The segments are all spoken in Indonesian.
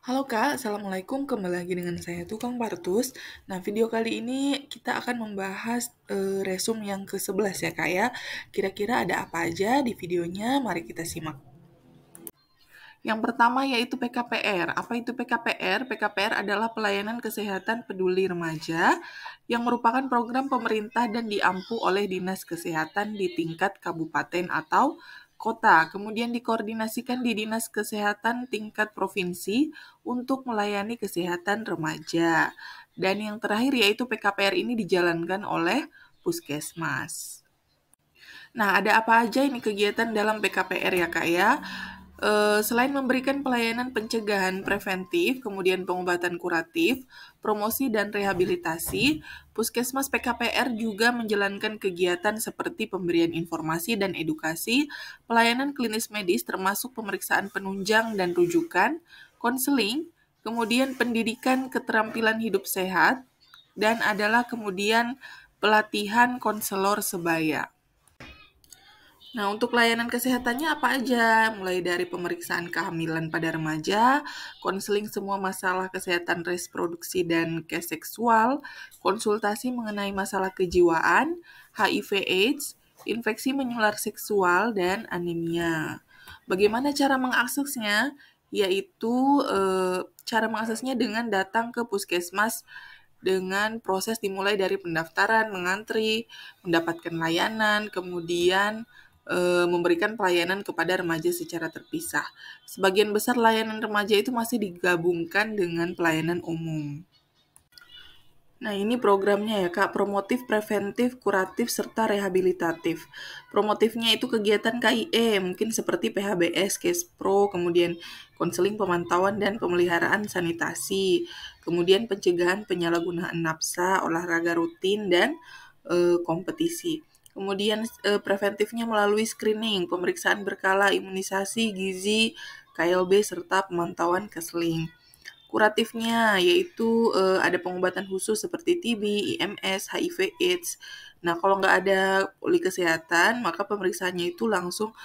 Halo Kak, Assalamualaikum. Kembali lagi dengan saya Tukang Partus. Nah, video kali ini kita akan membahas resum yang ke-11 ya Kak ya. Kira-kira ada apa aja di videonya? Mari kita simak. Yang pertama yaitu PKPR. Apa itu PKPR? PKPR adalah Pelayanan Kesehatan Peduli Remaja yang merupakan program pemerintah dan diampu oleh Dinas Kesehatan di tingkat kabupaten atau kota. Kemudian dikoordinasikan di Dinas Kesehatan tingkat provinsi untuk melayani kesehatan remaja. Dan yang terakhir yaitu PKPR ini dijalankan oleh Puskesmas. Nah, ada apa aja ini kegiatan dalam PKPR ya Kak ya? Selain memberikan pelayanan pencegahan preventif, kemudian pengobatan kuratif, promosi dan rehabilitasi, Puskesmas PKPR juga menjalankan kegiatan seperti pemberian informasi dan edukasi, pelayanan klinis medis termasuk pemeriksaan penunjang dan rujukan, konseling, kemudian pendidikan keterampilan hidup sehat, dan adalah kemudian pelatihan konselor sebaya. Nah, untuk layanan kesehatannya apa aja? Mulai dari pemeriksaan kehamilan pada remaja, konseling semua masalah kesehatan reproduksi dan kes seksual, konsultasi mengenai masalah kejiwaan, HIV/AIDS, infeksi menular seksual, dan anemia. Bagaimana cara mengaksesnya? Yaitu cara mengaksesnya dengan datang ke puskesmas dengan proses dimulai dari pendaftaran, mengantri, mendapatkan layanan, kemudian memberikan pelayanan kepada remaja secara terpisah. Sebagian besar layanan remaja itu masih digabungkan dengan pelayanan umum. Nah, ini programnya ya, Kak. Promotif, preventif, kuratif, serta rehabilitatif. Promotifnya itu kegiatan KIE, mungkin seperti PHBS, Kespro, kemudian konseling pemantauan dan pemeliharaan sanitasi, kemudian pencegahan penyalahgunaan nafsa, olahraga rutin, dan kompetisi. Kemudian preventifnya melalui screening, pemeriksaan berkala, imunisasi, gizi, KLB, serta pemantauan keseling. Kuratifnya yaitu ada pengobatan khusus seperti TB, IMS, HIV/AIDS. Nah, kalau nggak ada poli kesehatan, maka pemeriksaannya itu langsung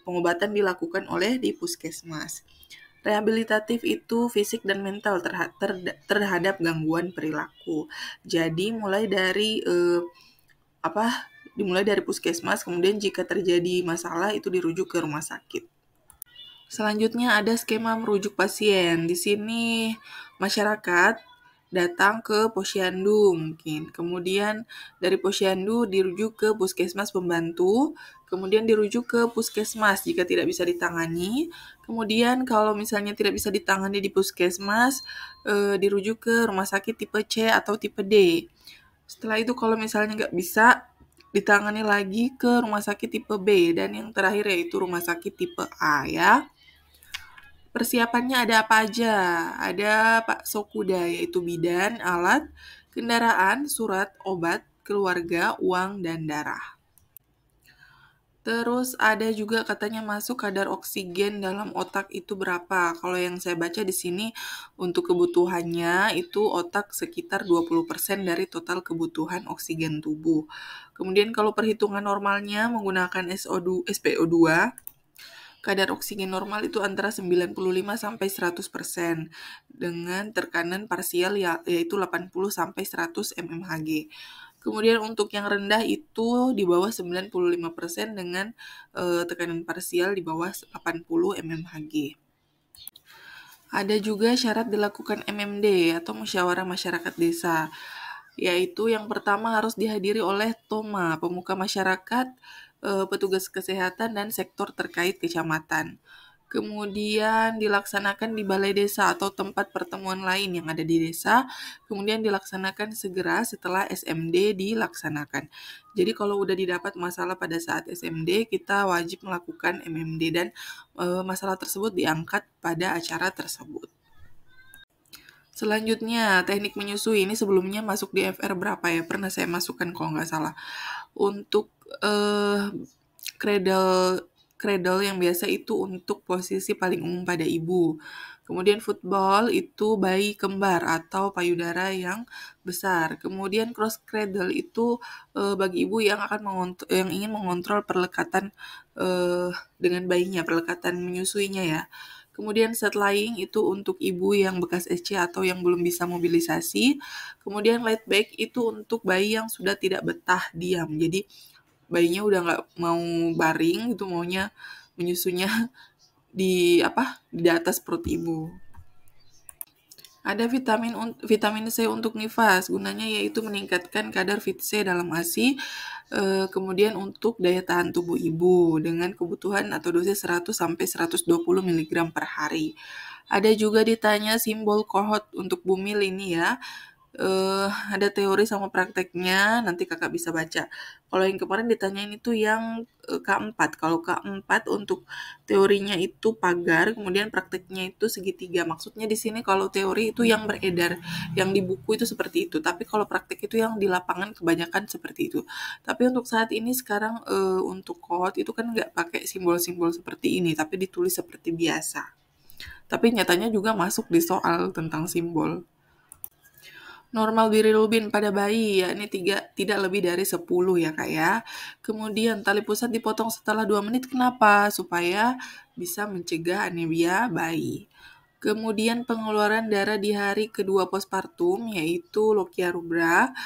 pengobatan dilakukan oleh di puskesmas. Rehabilitatif itu fisik dan mental terhadap gangguan perilaku. Jadi mulai dari dimulai dari puskesmas, kemudian jika terjadi masalah itu dirujuk ke rumah sakit. Selanjutnya ada skema merujuk pasien. Di sini masyarakat datang ke posyandu mungkin. Kemudian dari posyandu dirujuk ke puskesmas pembantu, kemudian dirujuk ke puskesmas jika tidak bisa ditangani. Kemudian kalau misalnya tidak bisa ditangani di puskesmas, dirujuk ke rumah sakit tipe C atau tipe D. Setelah itu kalau misalnya nggak bisa, ditangani lagi ke rumah sakit tipe B. Dan yang terakhir yaitu rumah sakit tipe A ya. Persiapannya ada apa aja? Ada Pak Sokuda, yaitu bidan, alat, kendaraan, surat, obat, keluarga, uang, dan darah. Terus ada juga katanya masuk kadar oksigen dalam otak itu berapa. Kalau yang saya baca di sini untuk kebutuhannya itu otak sekitar 20% dari total kebutuhan oksigen tubuh. Kemudian kalau perhitungan normalnya menggunakan SPO2, kadar oksigen normal itu antara 95 sampai 100% dengan tekanan parsial yaitu 80 sampai 100 mmHg. Kemudian untuk yang rendah itu di bawah 95% dengan tekanan parsial di bawah 80 mmHg. Ada juga syarat dilakukan MMD atau musyawarah masyarakat desa, yaitu yang pertama harus dihadiri oleh TOMA, pemuka masyarakat, petugas kesehatan, dan sektor terkait kecamatan. Kemudian dilaksanakan di balai desa atau tempat pertemuan lain yang ada di desa, kemudian dilaksanakan segera setelah SMD dilaksanakan. Jadi kalau udah didapat masalah pada saat SMD, kita wajib melakukan MMD dan masalah tersebut diangkat pada acara tersebut. Selanjutnya, teknik menyusui ini sebelumnya masuk di FR berapa ya? Pernah saya masukkan kalau nggak salah. Untuk cradle cradle yang biasa itu untuk posisi paling umum pada ibu. Kemudian football itu bayi kembar atau payudara yang besar. Kemudian cross cradle itu bagi ibu yang yang ingin mengontrol perlekatan dengan bayinya, perlekatan menyusuinya ya. Kemudian setlying itu untuk ibu yang bekas SC atau yang belum bisa mobilisasi. Kemudian laid back itu untuk bayi yang sudah tidak betah diam. Jadi bayinya udah nggak mau baring, itu maunya menyusunya di atas perut ibu. Ada vitamin C untuk nifas, gunanya yaitu meningkatkan kadar vit C dalam ASI, kemudian untuk daya tahan tubuh ibu dengan kebutuhan atau dosis 100 sampai 120 mg per hari. Ada juga ditanya simbol kohort untuk bumil ini ya. Ada teori sama prakteknya, nanti kakak bisa baca. Kalau yang kemarin ditanyain itu yang K4. Kalau K4 untuk teorinya itu pagar, kemudian prakteknya itu segitiga. Maksudnya di sini kalau teori itu yang beredar, yang di buku itu seperti itu. Tapi kalau praktek itu yang di lapangan kebanyakan seperti itu. Tapi untuk saat ini sekarang untuk kohort itu kan nggak pakai simbol-simbol seperti ini, tapi ditulis seperti biasa. Tapi nyatanya juga masuk di soal tentang simbol. Normal bilirubin pada bayi, yakni tidak lebih dari 10 ya Kak ya. Kemudian tali pusat dipotong setelah 2 menit, kenapa? Supaya bisa mencegah anemia bayi. Kemudian pengeluaran darah di hari kedua postpartum, yaitu lochia rubra.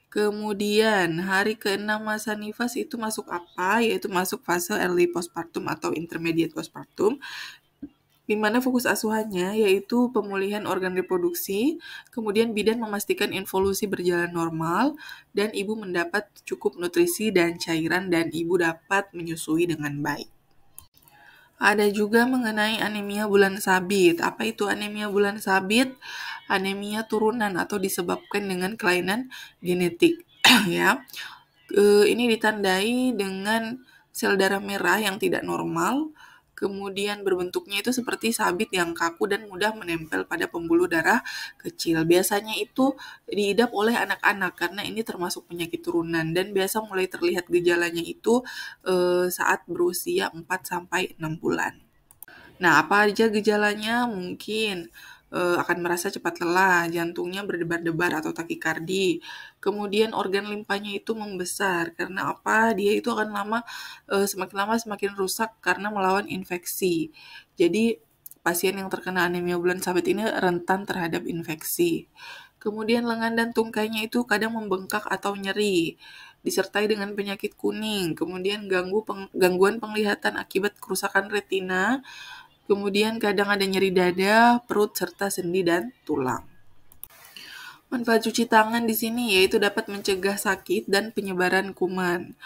Kemudian hari ke-6 masa nifas itu masuk apa? Yaitu masuk fase early postpartum atau intermediate postpartum, di mana fokus asuhannya yaitu pemulihan organ reproduksi, kemudian bidan memastikan involusi berjalan normal, dan ibu mendapat cukup nutrisi dan cairan, dan ibu dapat menyusui dengan baik. Ada juga mengenai anemia bulan sabit. Apa itu anemia bulan sabit? Anemia turunan atau disebabkan dengan kelainan genetik. Ya, ini ditandai dengan sel darah merah yang tidak normal, kemudian berbentuknya itu seperti sabit yang kaku dan mudah menempel pada pembuluh darah kecil. Biasanya itu diidap oleh anak-anak karena ini termasuk penyakit turunan, dan biasa mulai terlihat gejalanya itu saat berusia 4-6 bulan. Nah, apa aja gejalanya? Mungkin akan merasa cepat lelah, jantungnya berdebar-debar atau takikardi. Kemudian organ limpanya itu membesar. Karena apa? Dia itu akan semakin lama semakin rusak karena melawan infeksi. Jadi pasien yang terkena anemia bulan sabit ini rentan terhadap infeksi. Kemudian lengan dan tungkainya itu kadang membengkak atau nyeri, disertai dengan penyakit kuning. Kemudian gangguan penglihatan akibat kerusakan retina. Kemudian kadang ada nyeri dada, perut, serta sendi dan tulang. Manfaat cuci tangan di sini yaitu dapat mencegah sakit dan penyebaran kuman.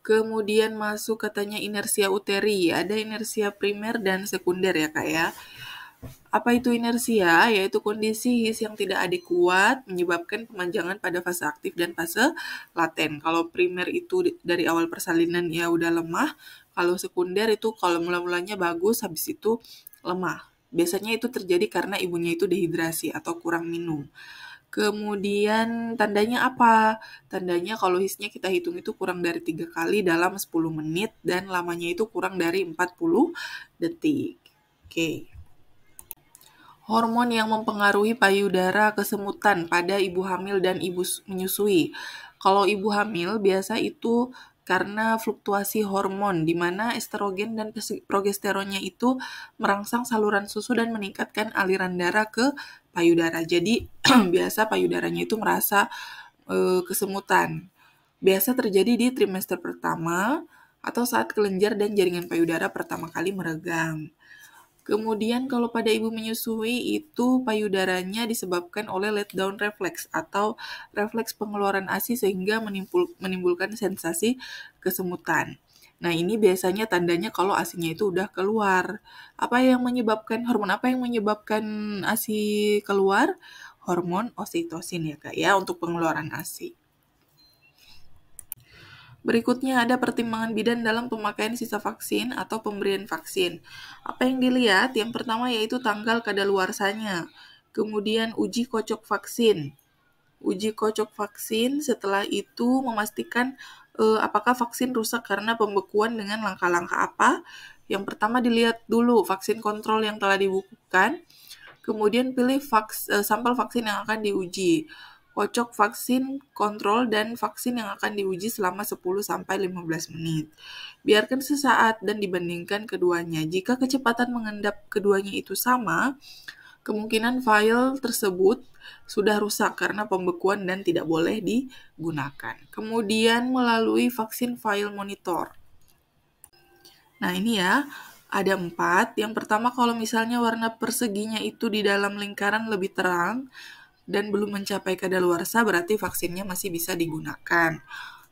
Kemudian masuk katanya inersia uteri. Ada inersia primer dan sekunder ya Kak ya. Apa itu inersia? Yaitu kondisi his yang tidak adekuat menyebabkan pemanjangan pada fase aktif dan fase laten. Kalau primer itu dari awal persalinan ya udah lemah. Kalau sekunder itu kalau mula-mulanya bagus, habis itu lemah. Biasanya itu terjadi karena ibunya itu dehidrasi atau kurang minum. Kemudian tandanya apa? Tandanya kalau hisnya kita hitung itu kurang dari 3 kali dalam 10 menit dan lamanya itu kurang dari 40 detik. Oke. Hormon yang mempengaruhi payudara kesemutan pada ibu hamil dan ibu menyusui. Kalau ibu hamil biasa itu karena fluktuasi hormon, di mana estrogen dan progesteronnya itu merangsang saluran susu dan meningkatkan aliran darah ke payudara. Jadi biasa payudaranya itu merasa kesemutan. Biasa terjadi di trimester pertama atau saat kelenjar dan jaringan payudara pertama kali meregang. Kemudian kalau pada ibu menyusui itu payudaranya disebabkan oleh let down reflex atau refleks pengeluaran ASI sehingga menimbulkan sensasi kesemutan. Nah, ini biasanya tandanya kalau ASI-nya itu udah keluar. Hormon apa yang menyebabkan ASI keluar? Hormon oksitosin ya Kak ya untuk pengeluaran ASI. Berikutnya ada pertimbangan bidan dalam pemakaian sisa vaksin atau pemberian vaksin. Apa yang dilihat? Yang pertama yaitu tanggal kadaluarsanya. Kemudian uji kocok vaksin. Uji kocok vaksin setelah itu memastikan apakah vaksin rusak karena pembekuan dengan langkah-langkah apa. Yang pertama dilihat dulu vaksin kontrol yang telah dibukukan. Kemudian pilih sampel vaksin yang akan diuji. kocok vaksin kontrol dan vaksin yang akan diuji selama 10-15 menit. Biarkan sesaat dan dibandingkan keduanya. Jika kecepatan mengendap keduanya itu sama, kemungkinan file tersebut sudah rusak karena pembekuan dan tidak boleh digunakan. Kemudian melalui vaksin file monitor. Nah ini ya, ada 4. Yang pertama kalau misalnya warna perseginya itu di dalam lingkaran lebih terang dan belum mencapai kadaluarsa, berarti vaksinnya masih bisa digunakan.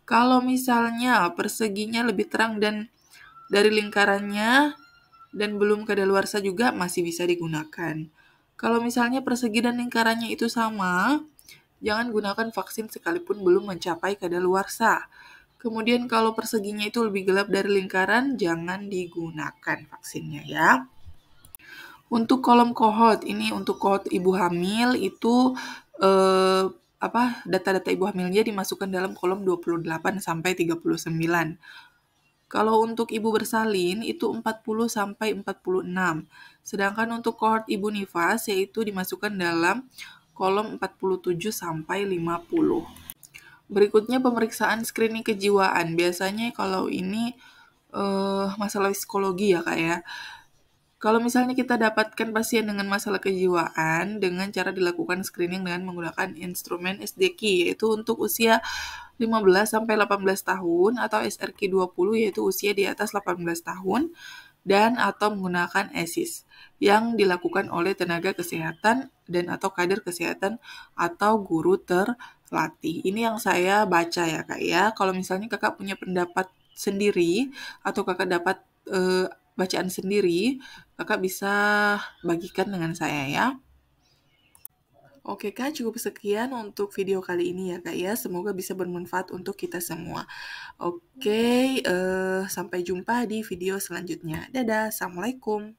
Kalau misalnya perseginya lebih terang dan dari lingkarannya dan belum kadaluarsa juga masih bisa digunakan. Kalau misalnya persegi dan lingkarannya itu sama, jangan gunakan vaksin sekalipun belum mencapai kadaluarsa. Kemudian kalau perseginya itu lebih gelap dari lingkaran, jangan digunakan vaksinnya ya. Untuk kolom kohort, ini untuk kohort ibu hamil itu data-data ibu hamilnya dimasukkan dalam kolom 28 sampai 39. Kalau untuk ibu bersalin itu 40 sampai 46. Sedangkan untuk kohort ibu nifas yaitu dimasukkan dalam kolom 47 sampai 50. Berikutnya pemeriksaan screening kejiwaan. Biasanya kalau ini masalah psikologi ya Kak ya. Kalau misalnya kita dapatkan pasien dengan masalah kejiwaan dengan cara dilakukan screening dengan menggunakan instrumen SDQ yaitu untuk usia 15 sampai 18 tahun atau SRQ 20 yaitu usia di atas 18 tahun dan atau menggunakan ESIS yang dilakukan oleh tenaga kesehatan dan atau kader kesehatan atau guru terlatih. Ini yang saya baca ya Kak ya. Kalau misalnya Kakak punya pendapat sendiri atau Kakak dapat bacaan sendiri, Kakak bisa bagikan dengan saya ya. Oke Kak, cukup sekian untuk video kali ini ya Kak ya. Semoga bisa bermanfaat untuk kita semua. Oke, sampai jumpa di video selanjutnya. Dadah, Assalamualaikum.